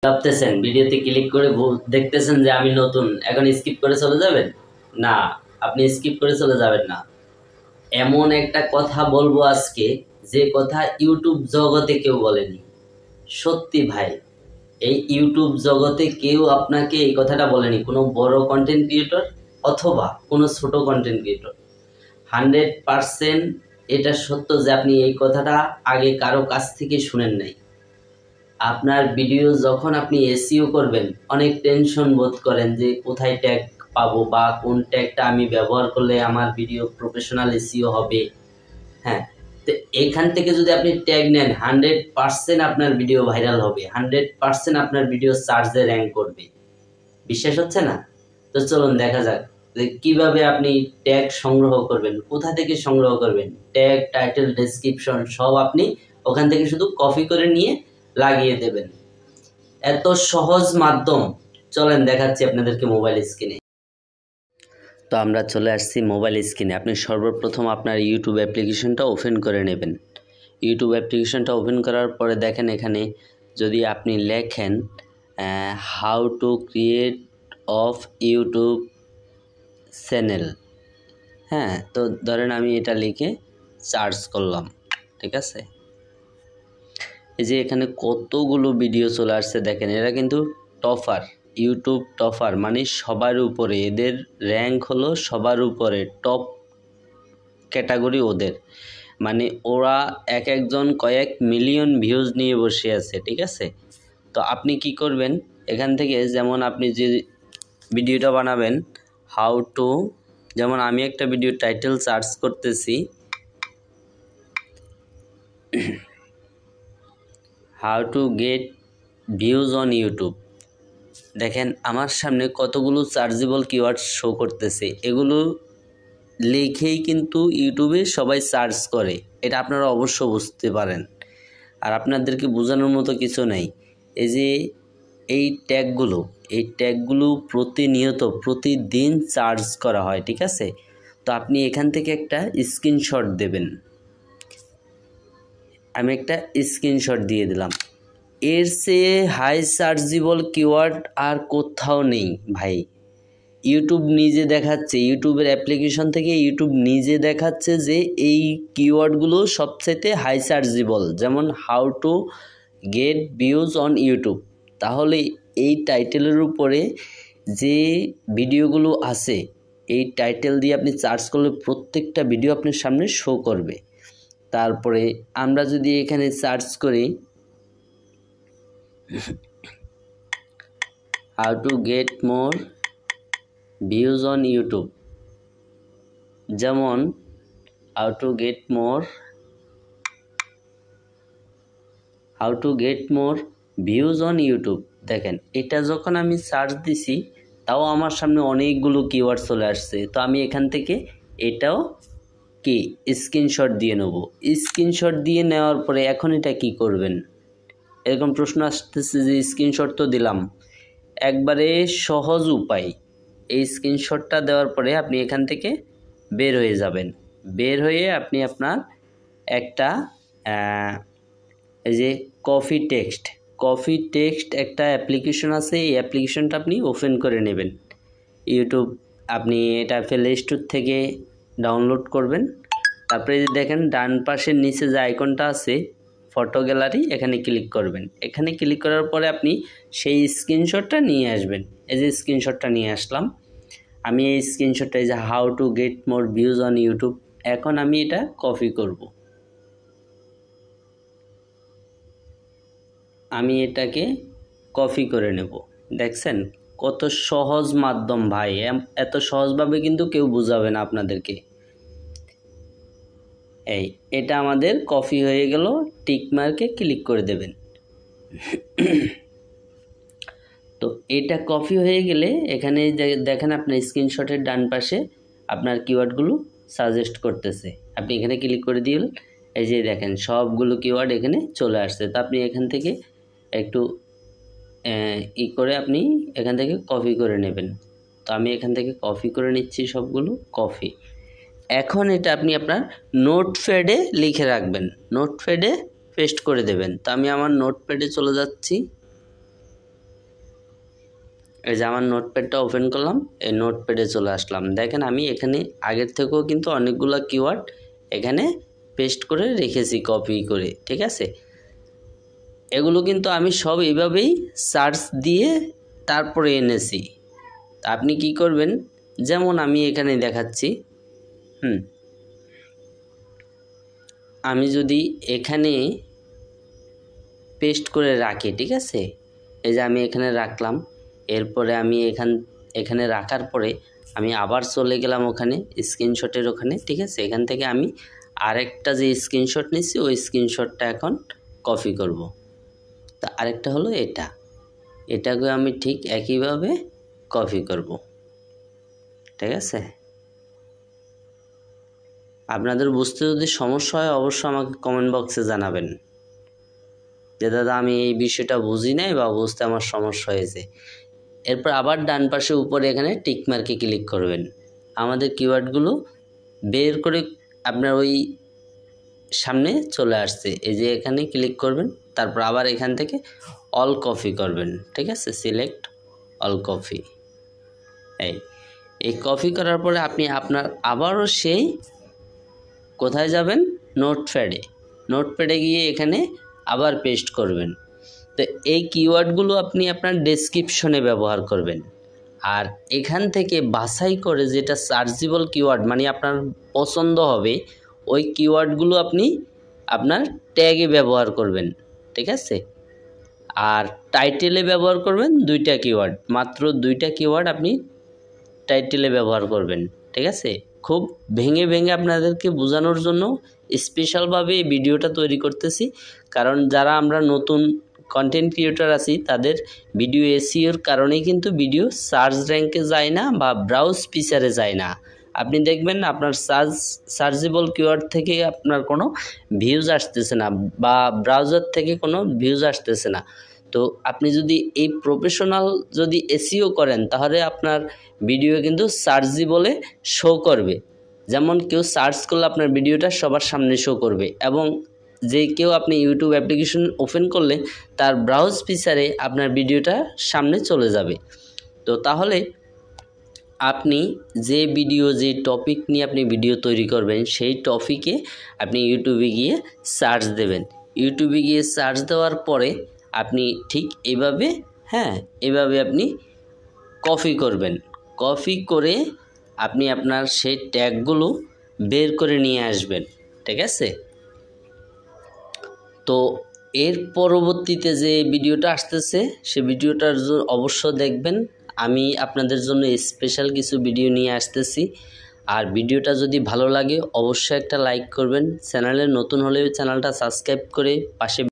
ভাবতেছেন ভিডিওতে ক্লিক করে দেখতেছেন যে আমি নতুন, এখন স্কিপ করে চলে যাবেন না। আপনি স্কিপ করে চলে যাবেন না। এমন একটা কথা বলবো আজকে, যে কথা ইউটিউব জগতে কেউ বলেনি। সত্যি ভাই, এই ইউটিউব জগতে কেউ আপনাকে এই কথাটা বলেনি, কোনো বড় কন্টেন্ট ক্রিয়েটর অথবা কোনো ছোট কন্টেন্ট ক্রিয়েটর। 100% এটা সত্য যে আপনি এই কথাটা আগে কারো কাছ থেকে শুনেন নাই। আপনার ভিডিও যখন আপনি এসইও করবেন, অনেক টেনশন বোধ করেন যে কোথায় ট্যাগ পাবো বা কোন ট্যাগটা আমি ব্যবহার করলে আমার ভিডিও প্রফেশনাল এসইও হবে। হ্যাঁ, তো এখান থেকে যদি আপনি ট্যাগ নেন, 100% আপনার ভিডিও ভাইরাল হবে, 100% আপনার ভিডিও সার্চে র্যাঙ্ক করবে। বিশ্বাস হচ্ছে না? তো চলুন দেখা যাক যে কিভাবে আপনি ট্যাগ সংগ্রহ করবেন, কোথা থেকে সংগ্রহ করবেন। ট্যাগ, টাইটেল, ডেসক্রিপশন সব আপনি ওখান থেকে শুধু কপি করে নিয়ে লাগিয়ে দেবেন। এত সহজ মাধ্যম, চলেন দেখাচ্ছি আপনাদেরকে মোবাইল স্ক্রিনে। তো আমরা চলে আসছি মোবাইল স্ক্রিনে। আপনি সর্বপ্রথম আপনার ইউটিউব অ্যাপ্লিকেশনটা ওপেন করে নেবেন। ইউটিউব অ্যাপ্লিকেশনটা ওপেন করার পরে দেখেন এখানে যদি আপনি লেখেন how to create of YouTube channel, হ্যাঁ, তো ধরেন আমি এটা লিখে সার্চ করলাম, ঠিক আছে। এই যে এখানে কতগুলো ভিডিও চলে আসছে দেখেন, এরা কিন্তু টপার, ইউটিউব টপার, মানে সবার উপরে, এদের র্যাঙ্ক হলো সবার উপরে, টপ ক্যাটাগরি ওদের, মানে ওরা একজন কয়েক মিলিয়ন ভিউজ নিয়ে বসে আছে, ঠিক আছে। তো আপনি কি করবেন, এখান থেকে যেমন আপনি যে ভিডিওটা বানাবেন, হাউ টু, যেমন আমি একটা ভিডিও টাইটেল সার্চ করতেছি, how to gate views on YouTube. দেখেন আমার সামনে কতগুলো সার্চেবল কিওয়ার্ড শো করতেছে, এগুলো লিখেই কিন্তু ইউটিউবে সবাই সার্চ করে, এটা আপনারা অবশ্য বুঝতে পারেন। আর আপনাদেরকে বোঝানোর মতো কিছু নেই। এই যে এই ট্যাগগুলো প্রতিনিয়ত প্রতিদিন সার্চ করা হয়, ঠিক আছে। তো আপনি এখান থেকে একটা স্ক্রিনশট দেবেন। আমি একটা স্ক্রিনশট দিয়ে দিলাম। এর চেয়ে হাই সার্চেবল কিওয়ার্ড আর কোথাও নেই ভাই। ইউটিউব নিজে দেখাচ্ছে, ইউটিউবের অ্যাপ্লিকেশন থেকে ইউটিউব নিজে দেখাচ্ছে যে এই কিওয়ার্ডগুলো সবচেয়ে হাই সার্চেবল, যেমন how to gate views on YouTube. তাহলে এই টাইটেলের উপরে যে ভিডিওগুলো আছে, এই টাইটেল দিয়ে আপনি সার্চ করলে প্রত্যেকটা ভিডিও আপনার সামনে শো করবে। তারপরে আমরা যদি এখানে সার্চ করি how to get more views on YouTube, যেমন how to get more views on YouTube. দেখেন এটা যখন আমি সার্চ দিছি, তাও আমার সামনে অনেকগুলো কিওয়ার্ড চলে আসছে। তো আমি এখান থেকে এটাও কি স্ক্রিনশট দিয়ে নেব। স্ক্রিনশট দিয়ে নেওয়ার পরে এখন এটা কি করবেন, এরকম প্রশ্ন আসতেছে যে স্ক্রিনশট তো দিলাম। একবারে সহজ উপায়, এই স্ক্রিনশটটা দেওয়ার পরে আপনি এখান থেকে বের হয়ে যাবেন। বের হয়ে আপনি আপনার একটা এই যে কপি টেক্সট একটা অ্যাপ্লিকেশন আছে, এই অ্যাপ্লিকেশনটা আপনি ওপেন করে নেবেন। ইউটিউব আপনি এটা প্লে স্টোর থেকে ডাউনলোড করবেন। তারপরে দেখেন ডান পাশের নিচে যে আইকনটা আছে ফটো গ্যালারি, এখানে ক্লিক করবেন। এখানে ক্লিক করার পরে আপনি সেই স্ক্রিনশটটা নিয়ে আসবেন। এই যে স্ক্রিনশটটা নিয়ে আসলাম আমি, এই স্ক্রিনশটটা, এই যে how to get more views on YouTube, এখন আমি এটা কপি করব। আমি এটাকে কপি করে নেব। দেখছেন কত সহজ মাধ্যম ভাই, এত সহজভাবে কিন্তু কেউ বুঝাবে না আপনাদেরকে। এটা আমাদের কপি হয়ে গেল, টিক মার্কে ক্লিক করে দেবেন। তো এটা কপি হয়ে গেলে এখানে দেখেন আপনার স্ক্রিনশটের ডান পাশে আপনার কিওয়ার্ডগুলো সাজেস্ট করতেছে, আপনি এখানে ক্লিক করে দিন। এই যে দেখেন সবগুলো কিওয়ার্ড এখানে চলে আসছে। তো আপনি এখান থেকে একটু করে আপনি এখান থেকে কপি করে নেবেন। তো আমি এখান থেকে কপি করে নিচ্ছি সবগুলো কপি। এখন এটা আপনি আপনার নোটপ্যাডে লিখে রাখবেন, নোটপ্যাডে পেস্ট করে দেবেন। তো আমি আমার নোটপ্যাডে চলে যাচ্ছি। এই যে আমার নোটপ্যাডটা ওপেন করলাম, এই নোটপ্যাডে চলে আসলাম। দেখেন আমি এখানে আগের থেকেও কিন্তু অনেকগুলো কিওয়ার্ড এখানে পেস্ট করে রেখেছি কপি করে, ঠিক আছে। এগুলো কিন্তু আমি সব এইভাবেই সার্চ দিয়ে তারপরে এনেছি। আপনি কি করবেন, যেমন আমি এখানে দেখাচ্ছি, আমি যদি এখানে পেস্ট করে রাখি, ঠিক আছে, এই যে আমি এখানে রাখলাম, এরপরে আমি এখানে রাখার পরে আমি আবার চলে গেলাম ওখানে স্ক্রিনশটের ওখানে, ঠিক আছে। এখান থেকে আমি আরেকটা যে স্ক্রিনশট নিচ্ছি ওই স্ক্রিনশটটা এখন কপি করব। তা আরেকটা হলো এটাকে আমি ঠিক একইভাবে কপি করব, ঠিক আছে। আপনাদের বুঝতে যদি সমস্যা হয় অবশ্যই আমাকে কমেন্ট বক্সে জানাবেন যে দাদা আমি এই বিষয়টা বুঝি নাই বা বুঝতে আমার সমস্যা হয়েছে। এরপর আবার ডান পাশে উপরে এখানে টিক মার্কে ক্লিক করবেন। আমাদের কিওয়ার্ডগুলো বের করে আপনার ওই সামনে চলে আসছে, এই যে এখানে ক্লিক করবেন, তারপর আবার এখান থেকে অল কপি করবেন, ঠিক আছে, সিলেক্ট অল কপি। এই কপি করার পরে আপনি আপনার আবারও সেই কোথায় যাবেন, নোটপ্যাডে গিয়ে এখানে আবার পেস্ট করবেন। তো এই কিওয়ার্ডগুলো আপনি আপনার ডেসক্রিপশনে ব্যবহার করবেন। আর এখান থেকে বাছাই করে যেটা সার্চেবল কিওয়ার্ড মানে আপনার পছন্দ হবে ওই কিওয়ার্ডগুলো আপনি আপনার ট্যাগে ব্যবহার করবেন, ঠিক আছে। আর টাইটেলে ব্যবহার করবেন দুইটা কিওয়ার্ড, মাত্র দুইটা কিওয়ার্ড আপনি টাইটেলে ব্যবহার করবেন, ঠিক আছে। খুব ভেঙে ভেঙে আপনাদেরকে বোঝানোর জন্য স্পেশালভাবে এই ভিডিওটা তৈরি করতেছি, কারণ যারা আমরা নতুন কন্টেন্ট ক্রিয়েটর আছি তাদের ভিডিও এসইওর কারণেই কিন্তু ভিডিও সার্চ র্যাঙ্কে যায় না বা ব্রাউজ ফিচারে যায় না। আপনি দেখবেন আপনার সার্চেবল কিওয়ার্ড থেকে আপনার কোনো ভিউজ আসতেছে না বা ব্রাউজার থেকে কোনো ভিউজ আসতেছে না। তো আপনি যদি এই প্রফেশনাল যদি এসইও করেন তাহলে আপনার ভিডিও কিন্তু সার্চেবলে শো করবে। যেমন কেউ সার্চ করলে আপনার ভিডিওটা সবার সামনে শো করবে, এবং যে কেউ আপনি ইউটিউব অ্যাপ্লিকেশন ওপেন করলে তার ব্রাউজ ফিচারে আপনার ভিডিওটা সামনে চলে যাবে। তো তাহলে আপনি যে টপিক নিয়ে আপনি ভিডিও তৈরি করবেন সেই টপিকে আপনি ইউটিউবে গিয়ে সার্চ দেবেন। ইউটিউবে গিয়ে সার্চ দেওয়ার পরে আপনি ঠিক এভাবে আপনি কপি করবেন। কপি করে আপনি আপনার সেই ট্যাগগুলো বের করে নিয়ে আসবেন, ঠিক আছে। তো এর পরবর্তীতে যে ভিডিওটা আসতেছে সে ভিডিওটার অবশ্য দেখবেন। আমি আপনাদের জন্য স্পেশাল কিছু ভিডিও নিয়ে আসতেছি। আর ভিডিওটা যদি ভালো লাগে অবশ্যই একটা লাইক করবেন। চ্যানেলে নতুন হলে চ্যানেলটা সাবস্ক্রাইব করে পাশে